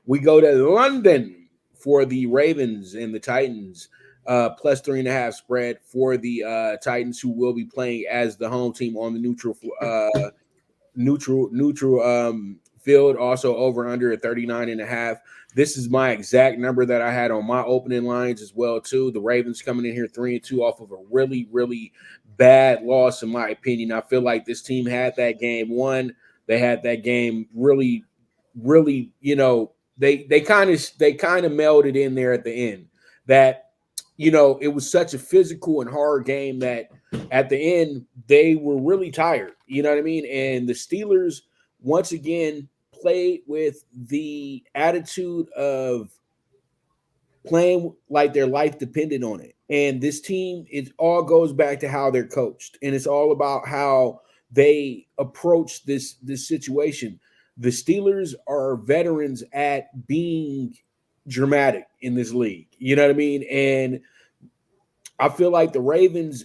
We go to London for the Ravens and the Titans. Plus 3.5 spread for the Titans, who will be playing as the home team on the neutral field. Also over under at 39.5. This is my exact number that I had on my opening lines as well too. The Ravens coming in here 3-2 off of a really, really bad loss, in my opinion. I feel like this team had that game won. They had that game really, really, they kind of melded in there at the end. That it was such a physical and hard game that at the end they were really tired. You know what I mean? And the Steelers once again played with the attitude of playing like their life depended on it. And this team, it all goes back to how they're coached, and it's all about how they approach this situation. The Steelers are veterans at being dramatic in this league. You know what I mean? And I feel like the Ravens,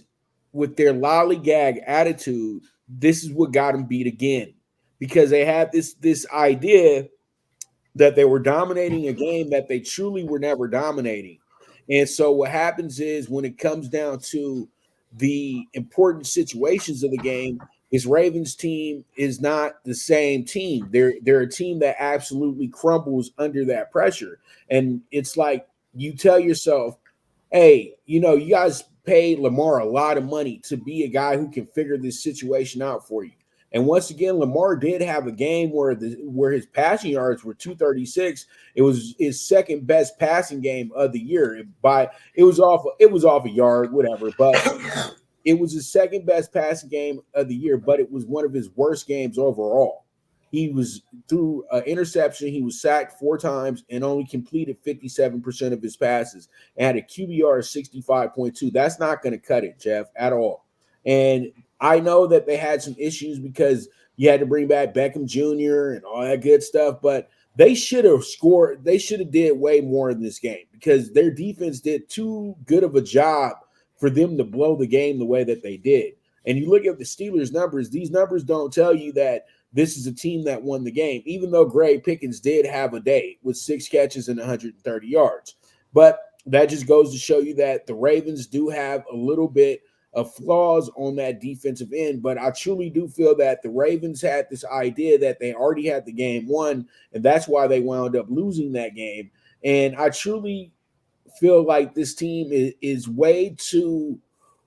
with their lollygag attitude, this is what got them beat again, because they had this idea that they were dominating a game that they truly were never dominating. And so what happens is, when it comes down to the important situations of the game, this Ravens team is not the same team. They're a team that absolutely crumbles under that pressure. And it's like, you tell yourself, hey, you guys paid Lamar a lot of money to be a guy who can figure this situation out for you. And once again, Lamar did have a game where his passing yards were 236. It was his second best passing game of the year. It was off a yard, whatever, but it was his second best passing game of the year, but it was one of his worst games overall. He was through an interception. He was sacked 4 times and only completed 57% of his passes and had a QBR of 65.2. That's not going to cut it, Jeff, at all. And I know that they had some issues because you had to bring back Beckham Jr. and all that good stuff, but they should have scored. They should have did way more in this game, because their defense did too good of a job for them to blow the game the way that they did. And you look at the Steelers' numbers, these numbers don't tell you that this is a team that won the game, even though Gray Pickens did have a day with 6 catches and 130 yards. But that just goes to show you that the Ravens do have a little bit of flaws on that defensive end. But I truly do feel that the Ravens had this idea that they already had the game won, and that's why they wound up losing that game. And I truly feel like this team is way too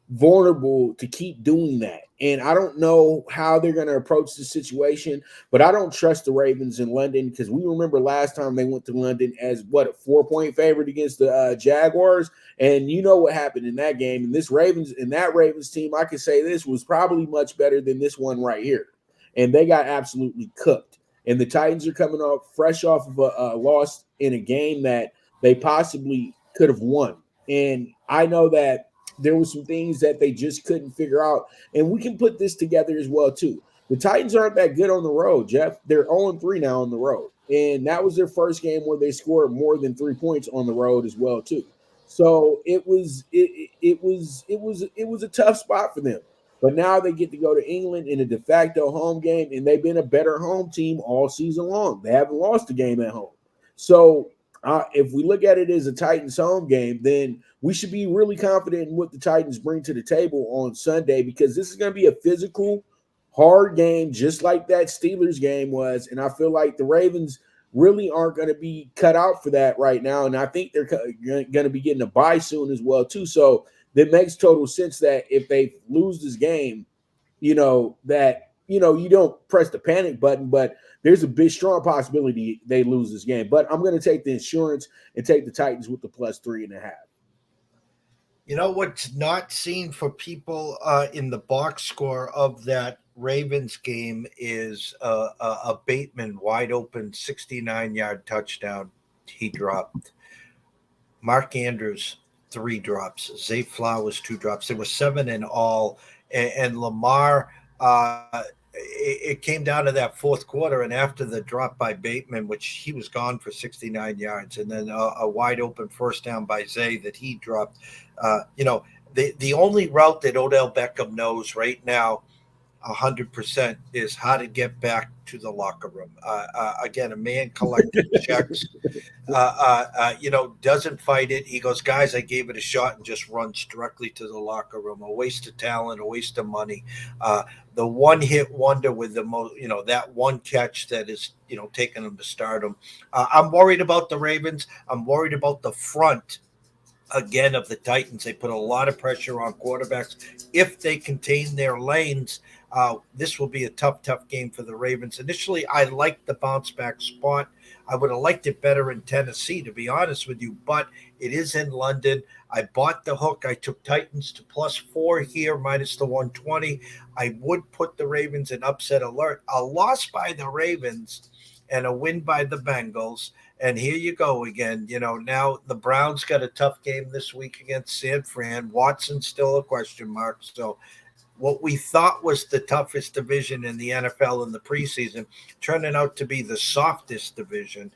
vulnerable to keep doing that. And I don't know how they're going to approach the situation, but I don't trust the Ravens in London, because we remember last time they went to London as a 4-point favorite against the Jaguars. And you know what happened in that game. And that Ravens team, I could say this was probably much better than this one right here. And they got absolutely cooked. And the Titans are coming off fresh off of a loss in a game that they possibly could have won. And I know that there were some things that they just couldn't figure out. And we can put this together as well, too. The Titans aren't that good on the road, Jeff. They're 0-3 now on the road. And that was their first game where they scored more than 3 points on the road as well, too. So it was a tough spot for them. But now they get to go to England in a de facto home game, and they've been a better home team all season long. They haven't lost a game at home. So if we look at it as a Titans home game, then we should be really confident in what the Titans bring to the table on Sunday, because this is going to be a physical, hard game, just like that Steelers game was. And I feel like the Ravens really aren't going to be cut out for that right now. And I think they're going to be getting a bye soon as well, too. So that makes total sense that if they lose this game, you don't press the panic button, but there's a big, strong possibility they lose this game. But I'm going to take the insurance and take the Titans with the plus 3.5. You know what's not seen for people in the box score of that Ravens game is a Bateman wide open 69-yard touchdown he dropped. Mark Andrews 3 drops. Zay Flowers 2 drops. There were 7 in all, and Lamar. It came down to that fourth quarter, and after the drop by Bateman, which he was gone for 69 yards, and then a wide open first down by Zay that he dropped. The only route that Odell Beckham knows right now 100% is how to get back to the locker room. Again, a man collecting checks, doesn't fight it. He goes, guys, I gave it a shot, and just runs directly to the locker room. A waste of talent, a waste of money. The one hit wonder with the most, that one catch that is, taking him to stardom. I'm worried about the Ravens. I'm worried about the front again of the Titans. They put a lot of pressure on quarterbacks. If they contain their lanes, this will be a tough game for the Ravens. Initially, I liked the bounce back spot. I would have liked it better in Tennessee, to be honest with you, but it is in London. I bought the hook. I took Titans to +4 here, minus the 120. I would put the Ravens in upset alert. A loss by the Ravens and a win by the Bengals. And here you go again. Now the Browns got a tough game this week against San Fran. Watson's still a question mark. So what we thought was the toughest division in the NFL in the preseason turning out to be the softest division.